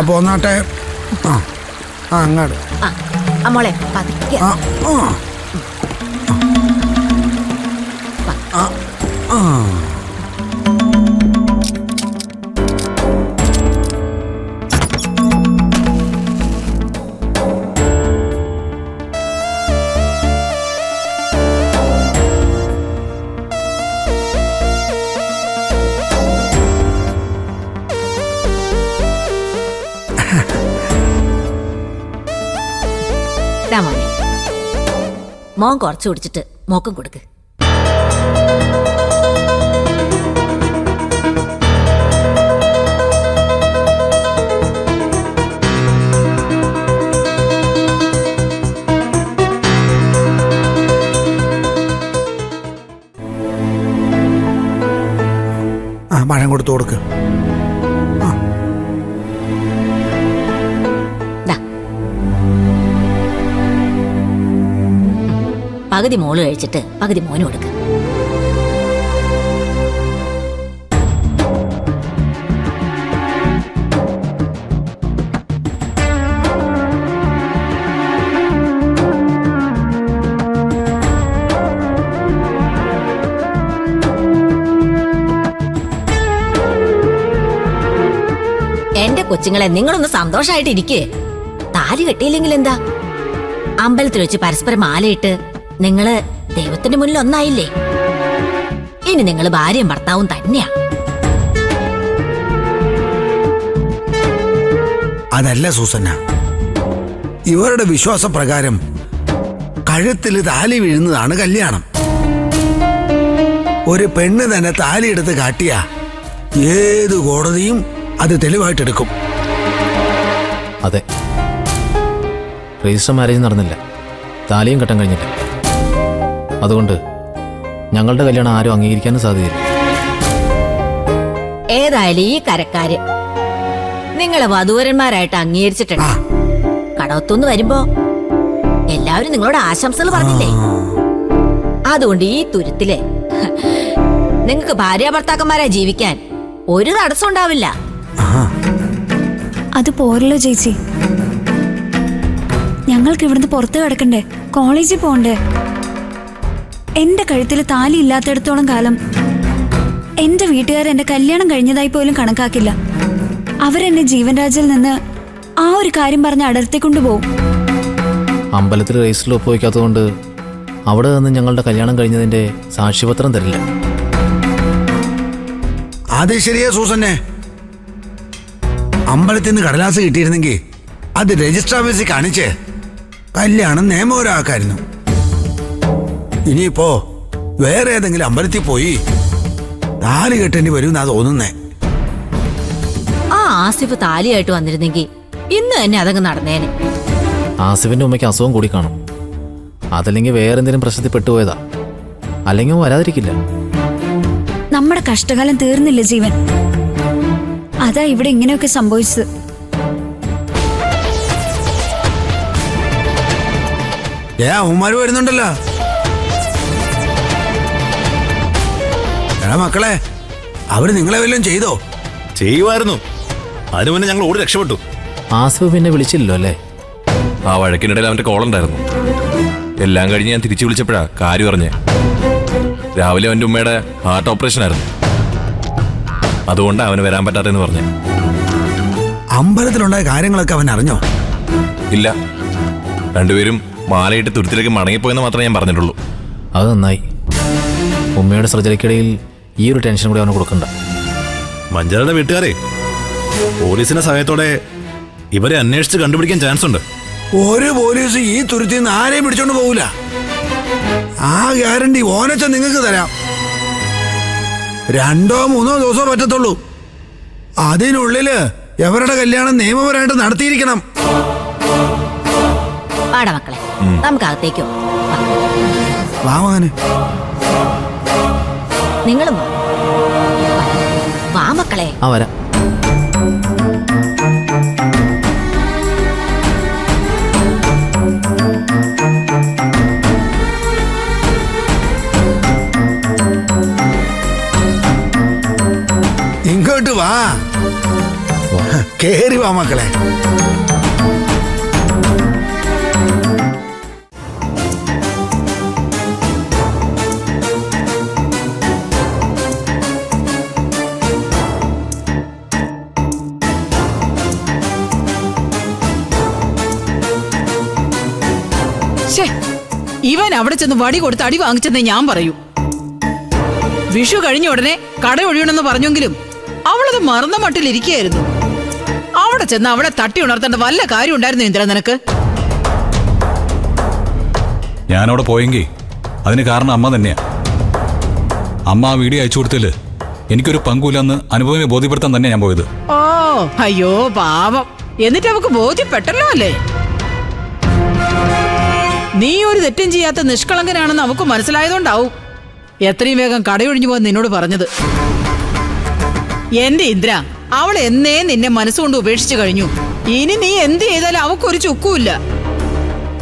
പോന്നാട്ടെ. അങ്ങോട്ട് മോളെ പതുക്കെ. മോനെ മോൻ കുറച്ച് കുടിച്ചിട്ട് മോക്കും കൊടുക്ക്. പഴം കൊടുത്തു കൊടുക്ക്. പകുതി മോള് കഴിച്ചിട്ട് പകുതി മോന് കൊടുക്ക. എന്റെ കൊച്ചുങ്ങളെ, നിങ്ങളൊന്ന് സന്തോഷായിട്ട് ഇരിക്കേ. താലി കെട്ടിയില്ലെങ്കിൽ എന്താ, അമ്പലത്തിൽ വെച്ച് പരസ്പരം മാലയിട്ട് നിങ്ങള് ദൈവത്തിന്റെ മുന്നിൽ ഒന്നായില്ലേ. ഇനി നിങ്ങൾ ഭാര്യയും ഭർത്താവും തന്നെയാ. അതല്ല സൂസന്ന, ഇവരുടെ വിശ്വാസപ്രകാരം കഴുത്തിൽ താലി വീഴുന്നതാണ് കല്യാണം. ഒരു പെണ്ണ് തന്നെ താലി എടുത്ത് കാട്ടിയ ഏത് കോടതിയും അത് തെളിവായിട്ടെടുക്കും. അതെ, രജിസ്റ്റർ മാരേജ് നടന്നില്ല, താലിയും കെട്ടാൻ കഴിഞ്ഞില്ല. അതുകൊണ്ട് ഞങ്ങളുടെ കല്യാണം ആരും അംഗീകരിക്കാനും സാധ്യതയില്ല. ഏതായാലും ഈ കരക്കാര് നിങ്ങളെ വധൂവരന്മാരായിട്ട് അംഗീകരിച്ചിട്ടുണ്ട്. കടവത്തുനിന്ന് വരുമ്പോ എല്ലാവരും നിങ്ങളോട് ആശംസകൾ പറഞ്ഞില്ലേ. അതുകൊണ്ട് ഈ തുരുത്തില് നിങ്ങൾക്ക് ഭാര്യ ഭർത്താക്കന്മാരായി ജീവിക്കാൻ ഒരു തടസ്സം ഉണ്ടാവില്ല. അത് പോരല്ലോ ചേച്ചി, ഞങ്ങൾക്ക് ഇവിടുന്ന് പുറത്ത് കിടക്കണ്ടേ, കോളേജിൽ പോണ്ടേ. എന്റെ കഴുത്തിൽ താലി ഇല്ലാത്തിടത്തോളം കാലം എന്റെ വീട്ടുകാർ എന്റെ കല്യാണം കഴിഞ്ഞതായി പോലും കണക്കാക്കില്ല. അവരെന്നെ ജീവൻരാജിൽ നിന്ന് ആ ഒരു കാര്യം പറഞ്ഞ് അടർത്തിക്കൊണ്ടുപോകും. അമ്പലത്തിൽ രജിസ്റ്ററിൽ ഒപ്പുവയ്ക്കാത്തതുകൊണ്ട് അവിടെ നിന്ന് ഞങ്ങളുടെ കല്യാണം കഴിഞ്ഞതിന്റെ സാക്ഷ്യപത്രം തരില്ല. അത് ശരിയാ സൂസന്നെ. അമ്പലത്തിൽ നിന്ന് കടലാസ് കിട്ടിയിരുന്നെങ്കിൽ അത് രജിസ്റ്റർ ഓഫീസിൽ കാണിച്ച് കല്യാണം നിയമപരമാക്കായിരുന്നു. ഇനിയിപ്പോ വേറെ ഏതെങ്കിലും അമ്പലത്തിൽ പോയി താലി കെട്ടേണ്ടി വരുമെന്നാ തോന്നുന്നേ. ആ ആസിഫ് താലിയായിട്ട് വന്നിരുന്നെങ്കിൽ ഇന്ന് തന്നെ അതങ്ങ് നടന്നേനെ. ആസിഫിന്റെ ഉമ്മയ്ക്ക് അസുഖം കൂടി കാണും. അതല്ലെങ്കിൽ വേറെ എന്തെങ്കിലും പ്രശ്നത്തിൽ പെട്ടുപോയതാ, അല്ലെങ്കിൽ വരാതിരിക്കില്ല. നമ്മുടെ കഷ്ടകാലം തീർന്നില്ല ജീവൻ, അതാ ഇവിടെ ഇങ്ങനെയൊക്കെ സംഭവിച്ചത്. ഉമ്മാര് വരുന്നുണ്ടല്ലോ. മക്കളെ, അവര് നിങ്ങളെ വല്ലതും ചെയ്തോ? ചെയ്യുമായിരുന്നു, അതിനു മുന്നേ ഞങ്ങൾ ഓടി രക്ഷപ്പെട്ടു. ആസിഫ് പിന്നെ വിളിച്ചില്ലല്ലോ അല്ലേ? ആ വഴക്കിനിടയിൽ അവന്റെ കോളുണ്ടായിരുന്നു. എല്ലാം കഴിഞ്ഞ് ഞാൻ തിരിച്ചു വിളിച്ചപ്പോഴാ കാര്യം പറഞ്ഞേ. രാവിലെ അവന്റെ ഉമ്മയുടെ ഹാർട്ട് ഓപ്പറേഷൻ ആയിരുന്നു, അതുകൊണ്ട് അവന് വരാൻ പറ്റാത്തെന്ന് പറഞ്ഞു. അമ്പലത്തിലുണ്ടായ കാര്യങ്ങളൊക്കെ അവൻ അറിഞ്ഞോ? ഇല്ല, രണ്ടുപേരും മാലയിട്ട് തുരുത്തിലേക്ക് മടങ്ങിപ്പോയെന്ന് മാത്രമേ ഞാൻ പറഞ്ഞിട്ടുള്ളൂ. അത് നന്നായി. ഉമ്മയുടെ സർജറിക്കിടയിൽ ഈ ഒരു ടെൻഷൻ കൂടി അവന് കൊടുക്കണ്ട. മഞ്ജരയുടെ വീട്ടുകാരെ പോലീസിന്റെ സഹായത്തോടെ ഇവരെ അന്വേഷിച്ച് കണ്ടുപിടിക്കാൻ ചാൻസ് ഉണ്ട്. ഒരു പോലീസ് ഈ തുരുത്തിൽ നിന്ന് ആരെയും പിടിച്ചോണ്ട് പോകൂല. ആ ഗ്യാരണ്ടി ഓനച്ച നിങ്ങൾക്ക് തരാം. 2-3 ദിവസം പറ്റത്തുള്ളൂ. അതിനുള്ളില് എവരുടെ കല്യാണം നിയമപരമായിട്ട് നടത്തിയിരിക്കണം. പാടാ മക്കളെ, നമുക്ക് അകത്തേക്കോ. വാ മകനെ. നിങ്ങളും വാ മക്കളെ. ആ വരാം. ഇങ്ങോട്ട് വാ. കേറി വാ മക്കളെ. ഇവൻ അവിടെ ചെന്ന് വടി കൊടുത്ത് അടി വാങ്ങിച്ചെന്നേ ഞാൻ പറയൂ. വിഷു കഴിഞ്ഞ ഉടനെ കട ഒഴിയണമെന്ന് പറഞ്ഞെങ്കിലും അവളത് മറന്ന മട്ടിലിരിക്കുകയായിരുന്നു. അവിടെ ചെന്ന് അവളെ തട്ടി ഉണർത്തേണ്ട വല്ല കാര്യം ഉണ്ടായിരുന്നു ഇന്ദ്ര നിനക്ക്? ഞാനവിടെ പോയെങ്കിൽ അതിന് കാരണം അമ്മ തന്നെയാ. അമ്മ ആ വീഡിയോ അയച്ചു കൊടുത്തില് എനിക്കൊരു പങ്കുമില്ലെന്ന് അനുഭവനെ ബോധ്യപ്പെടുത്താൻ തന്നെ ഞാൻ പോയത്. ഓ അയ്യോ പാവം. എന്നിട്ട് അവക്ക് ബോധ്യപ്പെട്ടല്ലോ അല്ലേ? നീ ഒരു തെറ്റും ചെയ്യാത്ത നിഷ്കളങ്കനാണെന്ന് അവക്ക് മനസ്സിലായതുകൊണ്ടാവും എത്രയും വേഗം കടയൊഴിഞ്ഞു പോകാൻ നിന്നോട് പറഞ്ഞത്. എന്റെ ഇന്ദ്ര, അവൾ എന്നേ നിന്നെ മനസ്സുകൊണ്ട് ഉപേക്ഷിച്ചു കഴിഞ്ഞു. ഇനി നീ എന്ത് ചെയ്താലും അവക്കൊരു ചുക്കുമില്ല.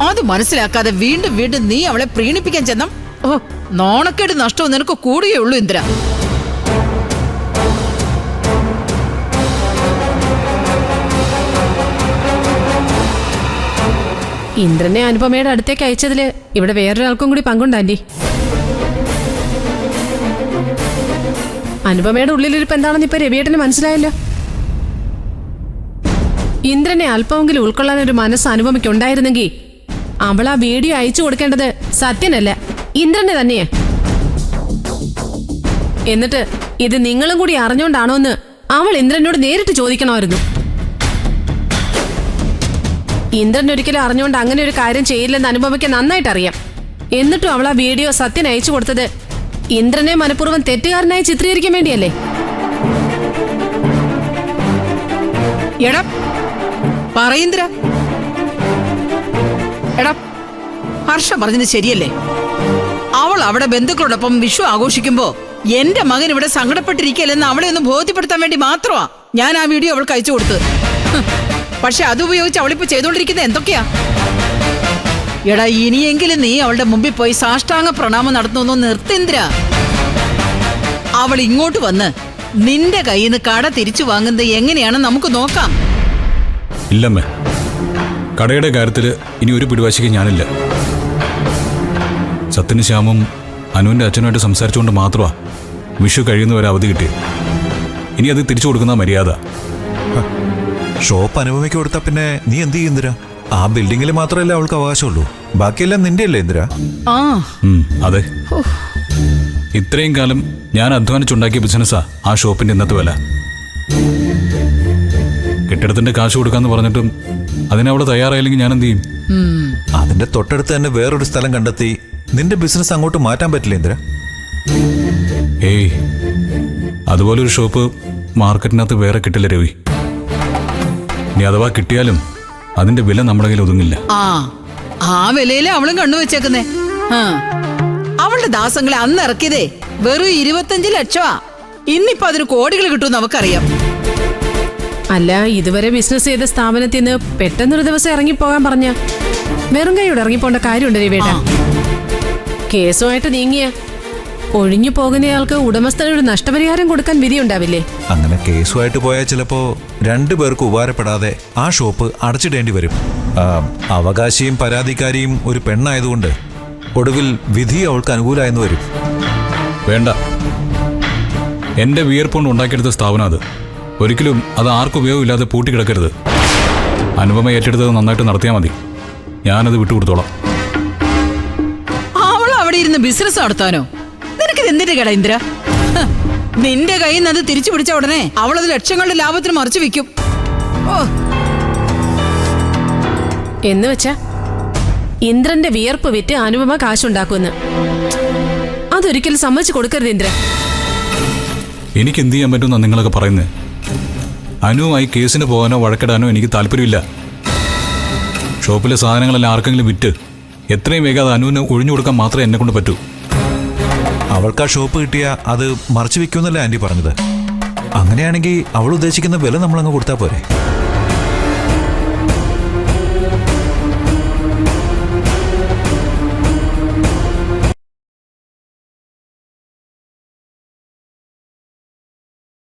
അത് മനസ്സിലാക്കാതെ വീണ്ടും വീണ്ടും നീ അവളെ പ്രീണിപ്പിക്കാൻ ചെന്ന നോണക്കേട് നഷ്ടവും നിനക്ക് കൂടുകയുള്ളൂ ഇന്ദ്ര. ഇന്ദ്രനെ അനുപമയുടെ അടുത്തേക്ക് അയച്ചതില് ഇവിടെ വേറൊരാൾക്കും കൂടി പങ്കുണ്ട് ആന്റി. അനുപമയുടെ ഉള്ളിലിരിപ്പ് എന്താണെന്ന് ഇപ്പൊ രവിയേട്ടന് മനസ്സിലായല്ലോ. ഇന്ദ്രനെ അല്പമെങ്കിലും ഉൾക്കൊള്ളാൻ ഒരു മനസ്സ് അനുപമയ്ക്ക് ഉണ്ടായിരുന്നെങ്കിൽ അവൾ ആ വീഡിയോ അയച്ചു കൊടുക്കേണ്ടത് സത്യനല്ല, ഇന്ദ്രനെ തന്നെയാ. എന്നിട്ട് ഇത് നിങ്ങളും കൂടി അറിഞ്ഞോണ്ടാണോ എന്ന് അവൾ ഇന്ദ്രനോട് നേരിട്ട് ചോദിക്കണമായിരുന്നു. ഇന്ദ്രൻ ഒരിക്കലും അറിഞ്ഞുകൊണ്ട് അങ്ങനെ ഒരു കാര്യം ചെയ്യില്ലെന്ന് അനുപമയ്ക്ക് നന്നായിട്ട് അറിയാം. എന്നിട്ടും അവൾ ആ വീഡിയോ സത്യൻ അയച്ചു കൊടുത്തത് ഇന്ദ്രനെ മനഃപൂർവ്വം തെറ്റുകാരനായി ചിത്രീകരിക്കാൻ വേണ്ടിയല്ലേ? എടാ പറയിന്ദ്ര, എടാ ഹർഷ പറഞ്ഞത് ശരിയല്ലേ? അവൾ അവിടെ ബന്ധുക്കളോടൊപ്പം വിഷു ആഘോഷിക്കുമ്പോ എന്റെ മകൻ ഇവിടെ സങ്കടപ്പെട്ടിരിക്കല്ലെന്ന് അവളെ ഒന്ന് ബോധ്യപ്പെടുത്താൻ വേണ്ടി മാത്രമാ ഞാൻ ആ വീഡിയോ അവൾക്ക് അയച്ചു കൊടുത്തത്. പക്ഷെ അതുപയോഗിച്ച് അവളിപ്പോ ചെയ്തോണ്ടിരിക്കുന്നത് എന്തൊക്കെയാ? എടാ ഇനിയെങ്കിലും നീ അവളുടെ മുമ്പിൽ പോയി സാഷ്ടാംഗ പ്രണാമം നടത്തുന്നു നിർത്തിന്ദ്ര. അവൾ ഇങ്ങോട്ട് വന്ന് നിന്റെ കയ്യിൽ നിന്ന് കട തിരിച്ചു വാങ്ങുന്നത് എങ്ങനെയാണെന്ന് നമുക്ക് നോക്കാം. ഇല്ലമ്മേ, കടയുടെ കാര്യത്തിൽ ഇനി ഒരു പിടിവാശിക്ക് ഞാനില്ല. സത്യന് ശ്യാമും അനുവിന്റെ അച്ഛനുമായിട്ട് സംസാരിച്ചുകൊണ്ട് മാത്രമാ വിഷു കഴിയുന്നവരെ അവധി കിട്ടിയത്. ഇനി അത് തിരിച്ചു കൊടുക്കുന്ന മര്യാദ. ഷോപ്പ് അനുഭവിക്ക് കൊടുത്താ പിന്നെ നീ എന്ത് ചെയ്യും ഇന്ദിര? ആ ബിൽഡിംഗിൽ മാത്രമല്ലേ അവൾക്ക് അവകാശമുള്ളൂ, ബാക്കിയെല്ലാം നിന്റെ അല്ലേ ഇന്ദിര? ആ അതെ, ഇത്രയും കാലം ഞാൻ അധ്വാനിച്ചുണ്ടാക്കിയ ബിസിനസ്സാ ആ ഷോപ്പിന്റെ ഇന്നത്തെ വില. കെട്ടിടത്തിന്റെ കാശ് കൊടുക്കാന്ന് പറഞ്ഞിട്ടും അതിനവിടെ തയ്യാറായില്ലെങ്കിൽ ഞാൻ എന്ത് ചെയ്യും? അതിന്റെ തൊട്ടടുത്ത് തന്നെ വേറൊരു സ്ഥലം കണ്ടെത്തി നിന്റെ ബിസിനസ് അങ്ങോട്ട് മാറ്റാൻ പറ്റില്ല ഇന്ദിര? ഏയ്, അതുപോലൊരു ഷോപ്പ് മാർക്കറ്റിനകത്ത് വേറെ കിട്ടില്ല രവി. ഇനി അഥവാ കിട്ടിയാലും അതിന്റെ വില നമ്മുടെ കയ്യിൽ ഒതുങ്ങില്ല. ആ വിലയില് അവളും കണ്ണുവെച്ചേക്കുന്നേ. അവളുടെ ദാസങ്ങളെ അന്ന് ഇറക്കിയതേ വെറും 25 ലക്ഷമാ. ഇന്നിപ്പോ അതിന് കോടികൾ കിട്ടുമെന്ന് നമുക്കറിയാം. അല്ല, ഇതുവരെ ബിസിനസ് ചെയ്ത സ്ഥാപനത്തിൽ നിന്ന് പെട്ടെന്നൊരു ദിവസം ഇറങ്ങിപ്പോകാൻ പറഞ്ഞ വെറും കൈയോടെ ഇറങ്ങിപ്പോണ്ട കാര്യമുണ്ട് രവിയേട്ട. കേസുമായിട്ട് നീങ്ങിയ ഒഴിഞ്ഞു പോകുന്നയാൾക്ക് ഉടമസ്ഥനൊരു നഷ്ടപരിഹാരം കൊടുക്കാൻ വിധിയുണ്ടാവില്ലേ? അങ്ങനെ കേസുമായിട്ട് പോയാൽ ചിലപ്പോ രണ്ടുപേർക്ക് ഉപകാരപ്പെടാതെ ആ ഷോപ്പ് അടച്ചിടേണ്ടി വരും. അവകാശിയും പരാതിക്കാരിയും ഒരു പെണ്ണായതുകൊണ്ട് ഒടുവിൽ വിധി അവൾക്ക് അനുകൂലമായെന്ന് വരും. വേണ്ട, എന്റെ വിയർപ്പുകൊണ്ട് ഉണ്ടാക്കിയെടുത്ത സ്ഥാപനം അത്. ഒരിക്കലും അത് ആർക്കും ഉപയോഗമില്ലാതെ പൂട്ടിക്കിടക്കരുത്. അനുപമ ഏറ്റെടുത്തത് നന്നായിട്ട് നടത്തിയാൽ മതി. ഞാനത് വിട്ടുകൊടുത്തോളാം. അവൾ അവിടെ ഇരുന്ന് ബിസിനസ് നടത്താനോ? നിനക്കിത് എന്തിന്റെ കേടാ ഇന്ദ്ര? നിന്റെ കയ്യിൽ നിന്ന് അത് തിരിച്ചു പിടിച്ച ഉടനെ അവളത് ലക്ഷങ്ങളുടെ ലാഭത്തിന് മറിച്ചു വെക്കും. എന്ന് വെച്ചാ ഇന്ദ്രന്റെ വിയർപ്പ് വിറ്റ് അനുപമ കാശുണ്ടാക്കുമെന്ന് അതൊരിക്കലും സമ്മതിച്ചു കൊടുക്കരുത് ഇന്ദ്ര. എനിക്ക് എന്ത് ചെയ്യാൻ പറ്റുമെന്നാ നിങ്ങളൊക്കെ പറയുന്നത്? അനുവുമായി കേസിന് പോകാനോ വഴക്കിടാനോ എനിക്ക് താല്പര്യമില്ല. ഷോപ്പിലെ സാധനങ്ങളെല്ലാം ആർക്കെങ്കിലും വിറ്റ് എത്രയും വേഗം അത് അനുവിന് ഒഴിഞ്ഞു കൊടുക്കാൻ മാത്രമേ എന്നെ കൊണ്ട് പറ്റൂ. അവൾക്ക് ആ ഷോപ്പ് കിട്ടിയാ അത് മറച്ചു വെക്കുമെന്നല്ലേ ആന്റി പറഞ്ഞത്? അങ്ങനെയാണെങ്കിൽ അവൾ ഉദ്ദേശിക്കുന്ന വില നമ്മളങ്ങ് കൊടുത്താൽ പോരെ?